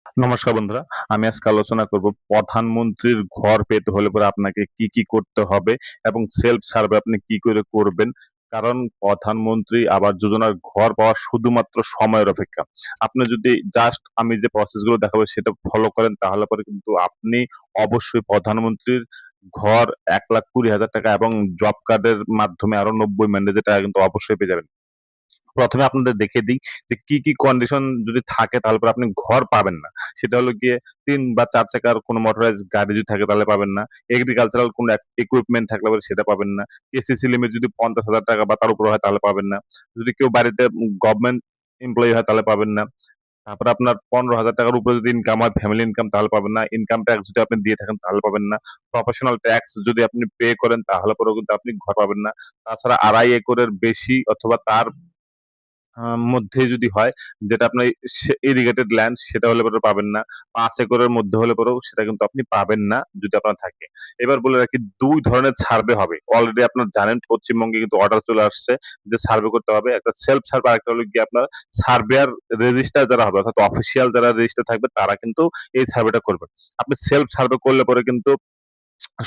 নমস্কার বন্ধুরা, আমি আজকে আলোচনা করব প্রধানমন্ত্রীর ঘর পেতে হলে পরে আপনাকে কি কি করতে হবে এবং সেলফ সার্ভে আপনি কি করে করবেন। কারণ প্রধানমন্ত্রী আবাস যোজনার ঘর পাওয়া শুধুমাত্র সময়ের অপেক্ষা। আপনি যদি জাস্ট আমি যে প্রসেস গুলো দেখাবো সেটা ফলো করেন তাহলে পরে কিন্তু আপনি অবশ্যই প্রধানমন্ত্রীর ঘর 1,20,000 টাকা এবং জব কার্ডের মাধ্যমে আরো 90 ম্যান্ডেজের টাকা কিন্তু অবশ্যই পেয়ে যাবেন। প্রথমে আপনাদের দেখিয়ে দিই যে কি কি কন্ডিশন যদি থাকে তাহলে পরে আপনি ঘর পাবেন না। সেটা হলো গিয়ে 3 বা 4 চাকার কোনো মোটরাইজ গাড়ি যদি থাকে তাহলে পাবেন না। এগ্রিকালচারাল কোনো ইকুইপমেন্ট থাকলে পরে সেটা পাবেন না। কেসিসি লিমিট যদি 50,000 টাকা বা তার উপরে হয় তাহলে পাবেন না। যদি কেউ বাড়িতে গভর্নমেন্ট এমপ্লয়ি হয় তাহলে পাবেন না। তারপরে আপনার 15,000 টাকার উপরে যদি ইনকাম হয়, ফ্যামিলি ইনকাম, তাহলে পাবেন না। ইনকাম ট্যাক্স যদি আপনি দিয়ে থাকেন তাহলে পাবেন না। প্রফেশনাল ট্যাক্স যদি আপনি পে করেন তাহলে পরেও কিন্তু আপনি ঘর পাবেন না। তাছাড়া 2.5 একরের বেশি অথবা তার মধ্যে যদি হয়, যেটা আপনার ইরিগেটেড ল্যান্ড, সেটা হলে পরে পাবেন না। 5 একরের মধ্যে হলে পরেও সেটা কিন্তু আপনি পাবেন না যদি আপনার থাকে। এবার বলে রাখি, 2 ধরনের সার্ভে হবে। অলরেডি আপনারা জানেন পশ্চিমবঙ্গে কিন্তু অর্ডার চলে আসছে যে সার্ভে করতে হবে। একটা সেলফ সার্ভে, আরেকটা হলো গিয়ে আপনার সার্ভেয়ার রেজিস্টার যারা হবে, অর্থাৎ অফিসিয়াল যারা রেজিস্টার থাকবে তারা কিন্তু এই সার্ভেটা করবে। আপনি সেলফ সার্ভে করলে পরে কিন্তু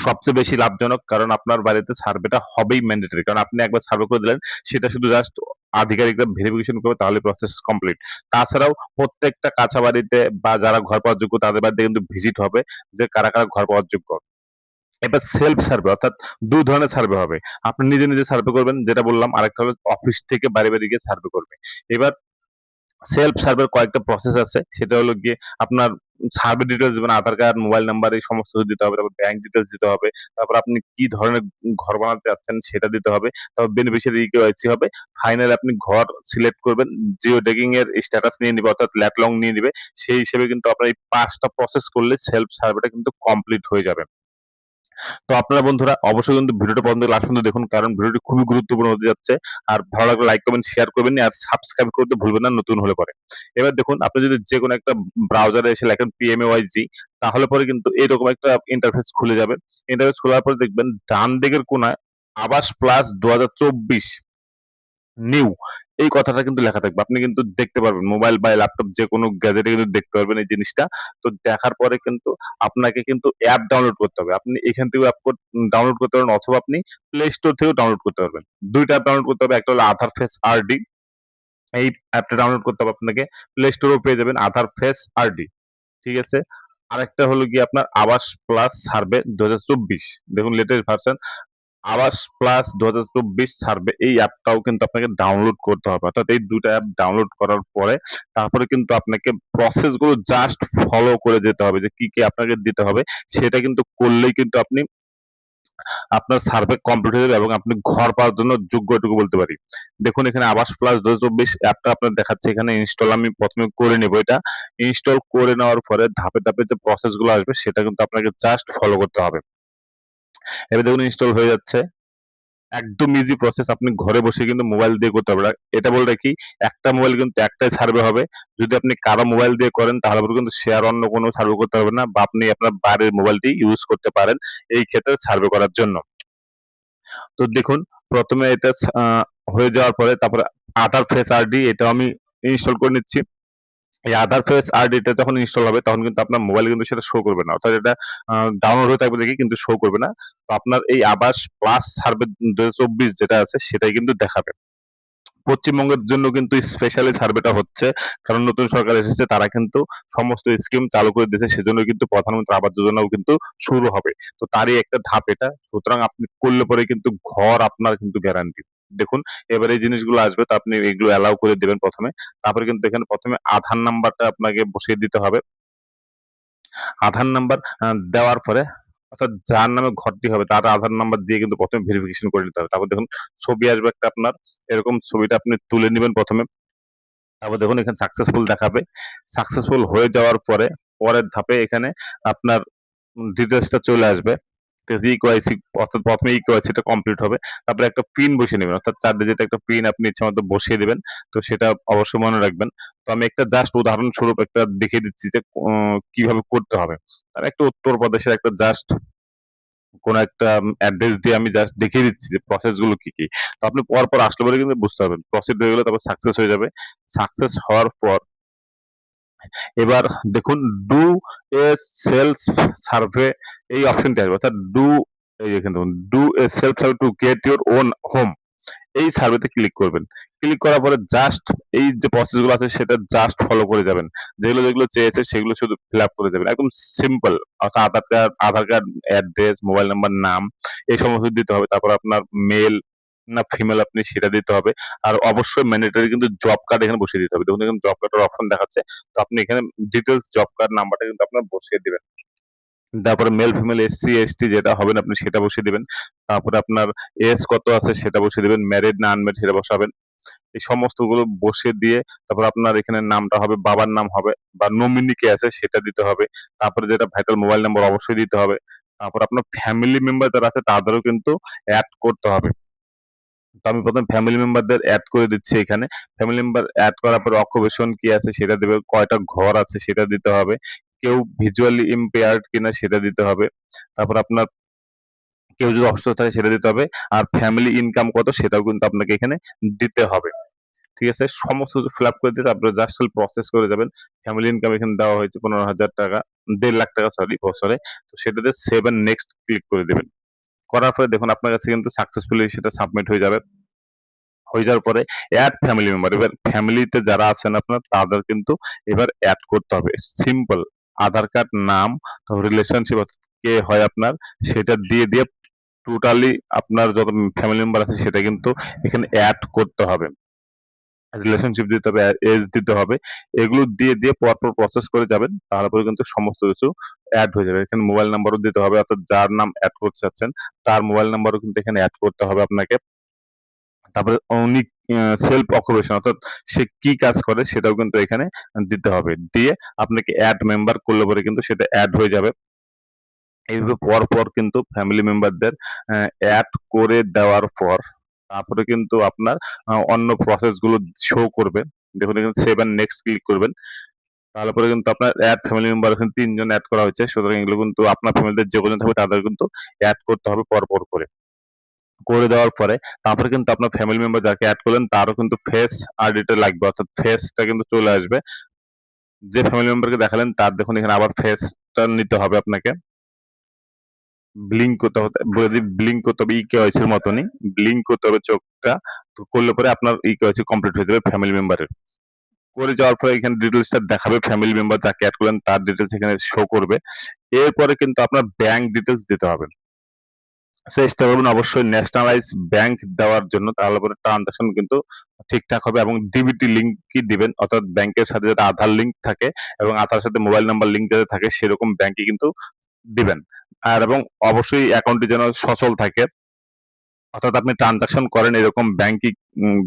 সবচেয়ে বেশি লাভজনক, কারণ আপনার বাড়িতে সার্ভেটা হবেই ম্যান্ডেটরি। কারণ আপনি একবার সার্ভে করে দিলেন, সেটা শুধু জাস্ট আধিকারিকরা ভেরিফিকেশন করবে তাহলে প্রসেস কমপ্লিট। তাছাড়াও প্রত্যেকটা কাঁচা বাড়িতে বা যারা ঘর পাওয়ার যোগ্য তাদের বাড়িতে কিন্তু ভিজিট হবে যে কারা কারা ঘর পাওয়ার যোগ্য। এবার সেলফ সার্ভে, অর্থাৎ 2 ধরনের সার্ভে হবে। আপনি নিজে নিজে সার্ভে করবেন যেটা বললাম, আরেকটা হলো অফিস থেকে বাড়ি বাড়ি গিয়ে সার্ভে করবে। এবার সেলফ সার্ভের কয়েকটা প্রসেস আছে, সেটা হলো গিয়ে আপনার সার্ভে ডিটেলস দিবেন, আধার কার্ড, মোবাইল নাম্বার, এই সমস্ত কিছু দিতে হবে। তারপর ব্যাংক ডিটেলস দিতে হবে। তারপর আপনি কি ধরনের ঘর বানাতে চাচ্ছেন সেটা দিতে হবে। তারপর বেনিফিশিয়ারি কেওয়াইসি হবে। ফাইনালি আপনি ঘর সিলেক্ট করবেন। জিও ট্যাগিং এর স্ট্যাটাস নিয়ে নিবে, অর্থাৎ ল্যাট লং নিয়ে নিবে। সেই হিসেবে কিন্তু আপনার এই 5টা প্রসেস করলে সেলফ সার্ভেটা কিন্তু কমপ্লিট হয়ে যাবে। তো আপনারা বন্ধুরা অবশ্যই কিন্তু ভিডিওটা প্রথম থেকে লাস্ট পর্যন্ত দেখুন, কারণ ভিডিওটি খুবই গুরুত্বপূর্ণ হতে যাচ্ছে। আর ভালো লাগলে লাইক কমেন্ট শেয়ার করবেন আর সাবস্ক্রাইব করতে ভুলবেন না নতুন হলে পরে। এবার দেখুন, আপনি যদি যে কোনো একটা ব্রাউজারে এসে লেখেন PMAYG, তাহলে পরে কিন্তু এরকম একটা ইন্টারফেস খুলে যাবে। ইন্টারফেস খোলার পরে দেখবেন ডান দিকের কোনায় আবাস প্লাস 2024 নিউ, এই কথাটা কিন্তু লেখা থাকবে। আপনি কিন্তু দেখতে পারবেন মোবাইল বা ল্যাপটপ যে কোনো গ্যাজেটে কিন্তু দেখতে পারবেন এই জিনিসটা। তো দেখার পরে কিন্তু আপনাকে কিন্তু অ্যাপ ডাউনলোড করতে হবে। আপনি এখান থেকেও অ্যাপ ডাউনলোড করতে পারবেন অথবা আপনি প্লে স্টোর থেকেও ডাউনলোড করতে পারবেন। 2টা অ্যাপ ডাউনলোড করতে হবে। একটা হলো আধার ফেস আরডি, এই অ্যাপটা ডাউনলোড করতে হবে আপনাকে। প্লে স্টোরেও পেয়ে যাবেন আধার ফেস আরডি। ঠিক আছে? আরেকটা হলো গিয়ে আপনার আবাস প্লাস সার্ভে 2024, দেখুন লেটেস্ট ভার্সন। আবাস প্লাস 2024 সার্ভে, এই অ্যাপটাও কিন্তু আপনাকে ডাউনলোড করতে হবে। অর্থাৎ এই 2টা অ্যাপ ডাউনলোড করার পরে তারপরে কিন্তু আপনাকে প্রসেস গুলো জাস্ট ফলো করে যেতে হবে যে কি কি আপনাকে দিতে হবে। সেটা কিন্তু করলেই কিন্তু আপনি আপনার সার্ভে কমপ্লিট হয়ে যাবে এবং আপনি ঘর পাওয়ার জন্য যোগ্য, এটুকু বলতে পারি। দেখুন এখানে আবাস প্লাস 2024 অ্যাপটা আপনার দেখাচ্ছে এখানে ইনস্টল। আমি প্রথমে করে নেব এটা। ইনস্টল করে নেওয়ার পরে ধাপে ধাপে যে প্রসেস গুলো আসবে সেটা কিন্তু আপনাকে জাস্ট ফলো করতে হবে। এবার দেখুন ইনস্টল হয়ে যাচ্ছে। একদম ইজি প্রসেস, আপনি ঘরে বসে কিন্তু মোবাইল দিয়ে করতে পারবেন। এটা বলে রাখি, একটা মোবাইল কিন্তু একটাই সার্ভে হবে। যদি আপনি কারো মোবাইল দিয়ে করেন তাহলে পরে কিন্তু শেয়ার অন্য কোনো সার্ভে করতে পারবেন না, বা আপনি আপনার বাড়ির মোবাইলটি ইউজ করতে পারেন এই ক্ষেত্রে সার্ভে করার জন্য। তো দেখুন, প্রথমে এটা হয়ে যাওয়ার পরে তারপরে আধার ফেস আরডি, এটাও আমি ইনস্টল করে নিচ্ছি। এই আধার ফেস আরডি টা যখন ইনস্টল হবে তখন কিন্তু আপনার মোবাইলে কিন্তু সেটা শো করবে না, অর্থাৎ এটা ডাউনলোড হয়ে থাকবে দেখি কিন্তু শো করবে না। তো আপনার এই আবাস প্লাস সার্ভে 2024 যেটা আছে সেটাই কিন্তু দেখাবে। পশ্চিমবঙ্গের জন্য কিন্তু স্পেশালি সার্ভেটা হচ্ছে, কারণ নতুন সরকার এসেছে, তারা কিন্তু সমস্ত স্কিম চালু করে দিয়েছে, সেজন্য কিন্তু প্রধানমন্ত্রী আবাস যোজনাও কিন্তু শুরু হবে। তো তারই একটা ধাপ এটা। সুতরাং আপনি করলে পরে কিন্তু ঘর আপনার কিন্তু গ্যারান্টি। দেখুন, এবার এই জিনিসগুলো আসবে, তো আপনি এগুলো অ্যালাউ করে দিবেন প্রথমে। তারপরে কিন্তু এখানে প্রথমে আধার নাম্বারটা আপনাকে বসিয়ে দিতে হবে। আধার নাম্বার দেওয়ার পরে, অর্থাৎ যার নামে ঘরটি হবে তার আধার নাম্বার দিয়ে কিন্তু প্রথমে ভেরিফিকেশন করে নিতে হবে। তারপর দেখুন ছবি আসবে একটা আপনার, এরকম ছবিটা আপনি তুলে নিবেন প্রথমে। তারপর দেখুন এখানে সাকসেসফুল দেখাবে। সাকসেসফুল হয়ে যাওয়ার পরে পরের ধাপে এখানে আপনার ডিটেলসটা চলে আসবে। ঠিক আছে? ইকেওয়াইসি, অর্থাৎ প্রথমে ইকেওয়াইসিটা কমপ্লিট হবে। তারপরে একটা পিন বসিয়ে নেবেন, অর্থাৎ 4 ডিজিট একটা পিন আপনি ইচ্ছামতো বসিয়ে দিবেন। তো সেটা অবশ্যই মনে রাখবেন। তো আমি একটা জাস্ট উদাহরণস্বরূপ একটা দেখিয়ে দিচ্ছি যে কিভাবে করতে হবে। আর একটা উত্তরপ্রদেশের একটা জাস্ট কোন একটা অ্যাড্রেস দিয়ে আমি জাস্ট দেখিয়ে দিচ্ছি যে প্রসেস গুলো কি কি। তো আপনি পর আসলে পরে কিন্তু বুঝতে পারবেন। প্রসিড হয়ে গেলে তারপর সাকসেস হয়ে যাবে। সাকসেস হওয়ার পর এবার দেখুন ডু এ সেলফ সার্ভে, এই অপশনটি আসবে, অর্থাৎ ডু, এই এখানে দেখুন do a self survey to get your own home, এই সার্ভেতে ক্লিক করবেন। ক্লিক করার পরে জাস্ট এই যে প্রসেস গুলো আছে সেটা জাস্ট ফলো করে যাবেন, যেগুলো যেগুলো চেয়েছে সেগুলো শুধু ফিল আপ করে যাবেন, একদম সিম্পল। অর্থাৎ আধার কার্ড অ্যাড্রেস, মোবাইল নাম্বার, নাম, এই সমস্ত দিতে হবে। তারপর আপনার মেল না ফিমেল আপনি সেটা দিতে হবে। আর অবশ্যই ম্যান্ডেটরি কিন্তু জব কার্ড এখানে বসিয়ে দিতে হবে। দেখুন এখানে জব কার্ডের অপশন দেখাচ্ছে, তো আপনি এখানে ডিটেলস জব কার্ড নাম্বারটা কিন্তু আপনার বসিয়ে দিবেন। তারপরে মেল ফিমেল এসসি এসটি যেটা হবেন আপনি সেটা বসিয়ে দিবেন। তারপরে আপনার এজ কত আছে সেটা বসিয়ে দিবেন, ম্যারিড না আনম্যারিড সেটা বসাবেন। এই সমস্ত গুলো বসিয়ে দিয়ে তারপর আপনার এখানে নামটা হবে, বাবার নাম হবে, বা নমিনি কে আছে সেটা দিতে হবে। তারপরে যেটা ভাইটাল মোবাইল নাম্বার অবশ্যই দিতে হবে। তারপর আপনার ফ্যামিলি মেম্বার যারা আছে তাদেরও কিন্তু অ্যাড করতে হবে। তো আমি প্রথমে ফ্যামিলি মেম্বারদের অ্যাড করে দিচ্ছি এখানে। ফ্যামিলি মেম্বার অ্যাড করার পরে অকুপেশন কি আছে সেটা দেবে, কয়টা ঘর আছে সেটা দিতে হবে, কেউ ভিজুয়ালি ইম্পেয়ার্ড কিনা সেটা দিতে হবে। তারপর আপনার কেউ যদি অসুস্থ থাকে সেটা দিতে হবে। আর ফ্যামিলি ইনকাম কত সেটাও কিন্তু আপনাকে এখানে দিতে হবে। ঠিক আছে? সমস্ত কিছু ফিল আপ করে দিয়ে তারপরে জাস্ট প্রসেস করে যাবেন। ফ্যামিলি ইনকাম এখানে দেওয়া হয়েছে 15,000 টাকা, 1.5 লাখ টাকা সরি বছরে। তো সেটাতে সেভ এন্ড নেক্সট ক্লিক করে দিবেন। করার পরে দেখুন আপনার কাছে কিন্তু সাকসেসফুলি সেটা সাবমিট হয়ে যাবে। হয়ে যাওয়ার পরে অ্যাড ফ্যামিলি মেম্বার, এবার ফ্যামিলিতে যারা আছেন আপনার তাদের কিন্তু এবার অ্যাড করতে হবে। সিম্পল, আধার কার্ড, নাম, তারপর রিলেশনশিপ কে হয় আপনার সেটা দিয়ে দিয়ে টোটালি আপনার যত ফ্যামিলি মেম্বার আছে সেটা কিন্তু এখানে অ্যাড করতে হবে। রিলেশনশিপ দিতে হবে, এজ দিতে হবে। এগুলো দিয়ে দিয়ে পরপর প্রসেস করে যাবেন, তারপরে কিন্তু সমস্ত কিছু অ্যাড হয়ে যাবে। এখানে মোবাইল নাম্বারও দিতে হবে, অর্থাৎ যার নাম অ্যাড করতে চাচ্ছেন তার মোবাইল নাম্বারও কিন্তু এখানে অ্যাড করতে হবে আপনাকে। তারপরে উনি সেলফ অকুপেশন, অর্থাৎ সে কি কাজ করে সেটাও কিন্তু এখানে দিতে হবে। দিয়ে আপনাকে অ্যাড মেম্বার করলে পরে কিন্তু সেটা অ্যাড হয়ে যাবে। এইভাবে পর পর কিন্তু ফ্যামিলি মেম্বারদের অ্যাড করে দেওয়ার পর তারপরে কিন্তু আপনার অন্য প্রসেস গুলো শো করবে। দেখুন এখানে সেভ এন্ড নেক্সট ক্লিক করবেন। তাহলে পরে কিন্তু আপনার অ্যাড ফ্যামিলি মেম্বার এখানে 3 জন অ্যাড করা হয়েছে, সুতরাং এগুলো কিন্তু আপনার ফ্যামিলিতে যে কজন থাকবে তাদের কিন্তু অ্যাড করতে হবে পর পর করে। করে দেওয়ার পরে তারপরে কিন্তু আপনার ফ্যামিলি মেম্বার যাকে অ্যাড করলেন তারও কিন্তু ফেস আইডিটা লাগবে, অর্থাৎ ফেসটা কিন্তু চলে আসবে। যে ফ্যামিলি মেম্বারকে দেখালেন তার দেখুন এখানে আবার ফেসটা নিতে হবে আপনাকে, ব্লিঙ্ক করতে হবে, যদি ব্লিঙ্ক করতে হবে ই কেওয়াইসি এর মতনই ব্লিঙ্ক করতে হবে চোখটা। তো করলে পরে আপনার ই কেওয়াইসি কমপ্লিট হয়ে যাবে ফ্যামিলি মেম্বারের। করে যাওয়ার পরে এখানে ডিটেলসটা দেখাবে, ফ্যামিলি মেম্বার যাকে অ্যাড করলেন তার ডিটেলস এখানে শো করবে। এরপরে কিন্তু আপনার ব্যাংক ডিটেলস দিতে হবে। চেষ্টা করবেন অবশ্যই ন্যাশনালাইজ ব্যাংক দেওয়ার জন্য, তাহলে পরে ট্রানজাকশন কিন্তু ঠিকঠাক হবে। এবং ডিবিটি লিঙ্ক কি দিবেন, অর্থাৎ ব্যাংকের সাথে যাতে আধার লিঙ্ক থাকে এবং আধার সাথে মোবাইল নাম্বার লিঙ্ক যাতে থাকে সেরকম ব্যাংকে কিন্তু দিবেন। আর এবং অবশ্যই অ্যাকাউন্টটি যেন সচল থাকে, অর্থাৎ আপনি ট্রানজাকশন করেন এরকম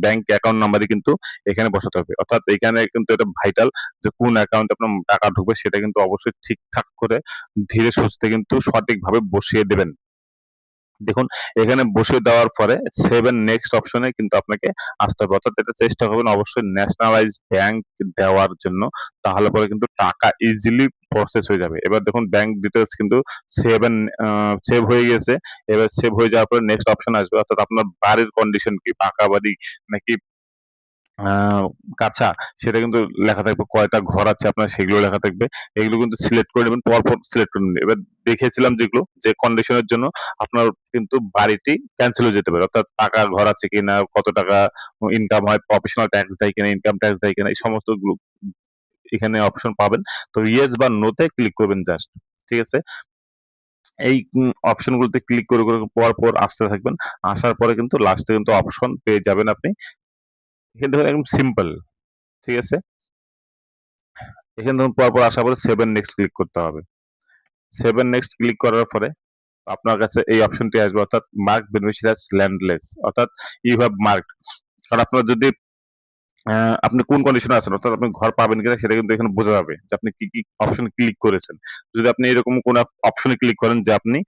ব্যাংক অ্যাকাউন্ট নাম্বারই কিন্তু এখানে বসাতে হবে। অর্থাৎ এখানে কিন্তু এটা ভাইটাল যে কোন অ্যাকাউন্টে আপনার টাকা ঢুকবে সেটা কিন্তু অবশ্যই ঠিকঠাক করে ধীরে সুস্থে কিন্তু সঠিকভাবে বসিয়ে দেবেন। দেখুন এখানে বসিয়ে দেওয়ার পরে সেভ এন্ড নেক্সট অপশনে কিন্তু আপনাকে আসতে হবে, অর্থাৎ এটা চেষ্টা করবেন অবশ্যই ন্যাশনালাইজ ব্যাংক দেওয়ার জন্য, তাহলে পরে কিন্তু টাকা ইজিলি প্রসেস হয়ে যাবে। এবার দেখুন ব্যাংক ডিটেলস কিন্তু সেভ হয়ে গেছে। এবার সেভ হয়ে যাওয়ার পরে নেক্সট অপশন আসবে, অর্থাৎ আপনার বাড়ির কন্ডিশন কি, পাকা বাড়ি নাকি আহ কাঁচা, সেটা কিন্তু লেখা থাকবে, কয়টা ঘর আছে আপনার সেগুলো লেখা থাকবে। এগুলো কিন্তু সিলেক্ট করে নেবেন, পরপর সিলেক্ট করে নেবেন। এবার দেখিয়েছিলাম যেগুলো যে কন্ডিশনের জন্য আপনার কিন্তু বাড়িটি ক্যান্সেল হয়ে যেতে পারে, অর্থাৎ পাকা ঘর আছে কিনা, কত টাকা ইনকাম হয়, প্রফেশনাল ট্যাক্স দেয় কিনা, ইনকাম ট্যাক্স দেয় কিনা, এই সমস্ত গুলো এখানে অপশন পাবেন। তো ইয়েস বা নোতে ক্লিক করবেন জাস্ট। ঠিক আছে? এই অপশনগুলোতে ক্লিক করে করে পর পর আসতে থাকবেন। আসার পরে কিন্তু লাস্টে কিন্তু অপশন পেয়ে যাবেন আপনি। এখানে দেখুন একদম সিম্পল। ঠিক আছে? এখানে ধরুন পরপর আসার পরে সেভ এন্ড নেক্সট ক্লিক করতে হবে। সেভ এন্ড নেক্সট ক্লিক করার পরে আপনার কাছে এই অপশনটি আসবে, অর্থাৎ মার্ক বেনিফিশিয়ারি অ্যাজ ল্যান্ডলেস, অর্থাৎ ইউ হ্যাভ মার্কড। কারণ আপনার যদি আপনি কোন কন্ডিশনে আছেন, অর্থাৎ আপনি ঘর পাবেন কিনা সেটা কিন্তু এখানে বোঝা যাবে যে আপনি কি কি অপশনে ক্লিক করেছেন। যদি আপনি এরকম কোন অপশনে ক্লিক করেন যে আপনি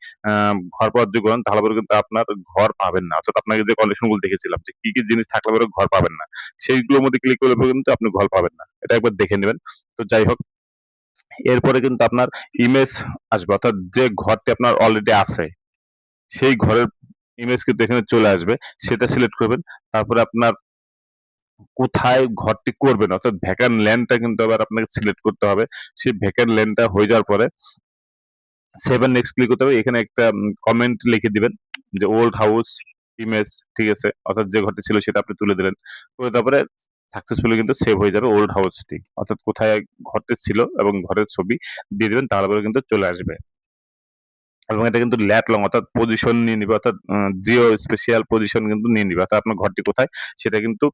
ঘর পাওয়ার যোগ্য হন, তাহলে পরে কিন্তু আপনার ঘর পাবেন না। অর্থাৎ আপনাকে যে কন্ডিশন গুলো দেখেছিলাম যে কি কি জিনিস থাকলে পরে ঘর পাবেন না, সেইগুলোর মধ্যে ক্লিক করলে পরে কিন্তু আপনি ঘর পাবেন না। এটা একবার দেখে নেবেন। তো যাই হোক, এরপরে কিন্তু আপনার ইমেজ আসবে, অর্থাৎ যে ঘরটি আপনার অলরেডি আছে সেই ঘরের ইমেজ কিন্তু এখানে চলে আসবে, সেটা সিলেক্ট করবেন। তারপরে আপনার কোথায় ঘরটি করবেন অর্থাৎ ভ্যাকান্ট ল্যান্ডটা কিন্তু আবার আপনাকে সিলেক্ট করতে হবে। সেই ভ্যাকান্ট ল্যান্ডটা হয়ে যাওয়ার পরে সেভ এন্ড নেক্সট ক্লিক করতে হবে। এখানে একটা কমেন্ট লিখে দিবেন যে ওল্ড হাউস ইমেজ, ঠিক আছে, অর্থাৎ যে ঘরটি ছিল সেটা আপনি তুলে দিলেন, করে তারপরে সাকসেসফুলি কিন্তু সেভ হয়ে যাবে ওল্ড হাউসটি, অর্থাৎ কোথায় ঘরটি ছিল এবং ঘরের ছবি দিয়ে দিবেন, তাহলে পরে কিন্তু চলে আসবে। এবং এটা কিন্তু ল্যাট লং অর্থাৎ পজিশন নিয়ে নিবে, অর্থাৎ জিও স্পেশাল পজিশন কিন্তু নিয়ে নিবে, অর্থাৎ আপনার ঘরটি কোথায় সেটা কিন্তু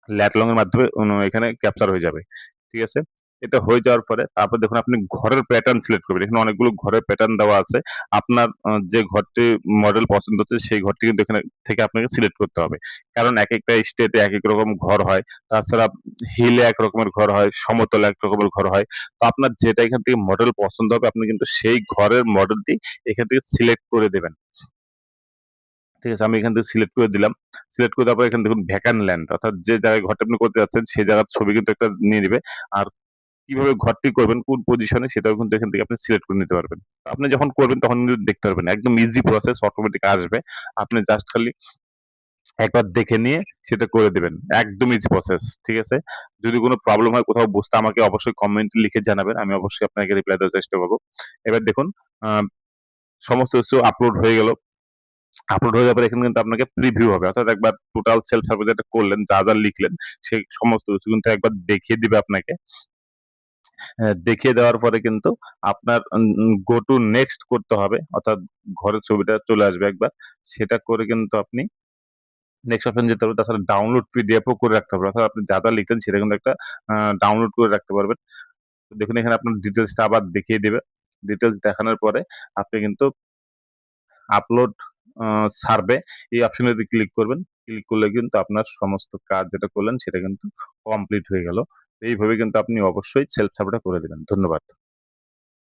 ল্যাট লং এর মাধ্যমে এখানে ক্যাপচার হয়ে যাবে, ঠিক আছে। এটা হয়ে যাওয়ার পরে তারপর দেখুন আপনি ঘরের প্যাটার্ন সিলেক্ট করবেন। এখানে অনেকগুলো ঘরের প্যাটার্ন দেওয়া আছে। আপনার যে ঘরটি মডেল পছন্দ হচ্ছে সেই ঘরটি কিন্তু এখানে থেকে আপনাকে সিলেক্ট করতে হবে। কারণ একেকটা স্টেটে একেক রকম ঘর হয়। তাছাড়া হিলে এক রকমের ঘর হয়, সমতলে এক রকমের ঘর হয়। তো আপনার যেটা এখান থেকে মডেল পছন্দ হবে আপনি কিন্তু সেই ঘরের মডেলটি এখান থেকে সিলেক্ট করে দেবেন। ঠিক আছে? আমি এখান থেকে সিলেক্ট করে দিলাম। সিলেক্ট করে দেওয়ার পরে এখানে দেখুন ভ্যাকান্ট ল্যান্ড, অর্থাৎ যে জায়গায় ঘরটা আপনি করতে যাচ্ছেন সেই জায়গার ছবি কিন্তু একটা নিয়ে নিবে। আর কিভাবে ঘরটি করবেন, কোন পজিশনে সেটাও কিন্তু এখান থেকে আপনি সিলেক্ট করে নিতে পারবেন। আপনি যখন করবেন তখন কিন্তু দেখতে পারবেন। একদম ইজি প্রসেস, অটোমেটিক আসবে। আপনি জাস্ট খালি একবার দেখে নিয়ে সেটা করে দিবেন। একদম ইজি প্রসেস। ঠিক আছে? যদি কোনো প্রবলেম হয় কোথাও বুঝতে আমাকে অবশ্যই কমেন্টে লিখে জানাবেন। আমি অবশ্যই আপনাকে রিপ্লাই দেওয়ার চেষ্টা করব। এবার দেখুন আ সমস্ত কিছু আপলোড হয়ে গেল। আপলোড হয়ে যাওয়ার পরে এখানে কিন্তু আপনাকে প্রিভিউ হবে। অর্থাৎ একবার টোটাল সেলফ সার্ভে যেটা করলেন, যা, যা লিখলেন সেই সমস্ত কিছু কিন্তু একবার দেখিয়ে দিবে আপনাকে। দেখিয়ে দেওয়ার পরে কিন্তু আপনার গো টু নেক্সট করতে হবে। অর্থাৎ ঘরের ছবিটা চলে আসবে একবার। সেটা করে কিন্তু আপনি নেক্সট অপশন যেতে হবে। তাছাড়া ডাউনলোড পিডিএফ ও করে রাখতে হবে। অর্থাৎ আপনি যা, যা লিখলেন সেটা কিন্তু একটা ডাউনলোড করে রাখতে পারবেন। তো দেখুন এখানে আপনার ডিটেইলসটা আবার দেখিয়ে দিবে। ডিটেইলস দেখানোর পরে আপনি কিন্তু আপলোড সার্ভে এই অপশনে যদি ক্লিক করবেন, ক্লিক করলে কিন্তু আপনার সমস্ত কাজ যেটা করলেন সেটা কিন্তু কমপ্লিট হয়ে গেল। এইভাবে কিন্তু আপনি অবশ্যই সেলফ সার্ভেটা করে দিবেন। ধন্যবাদ।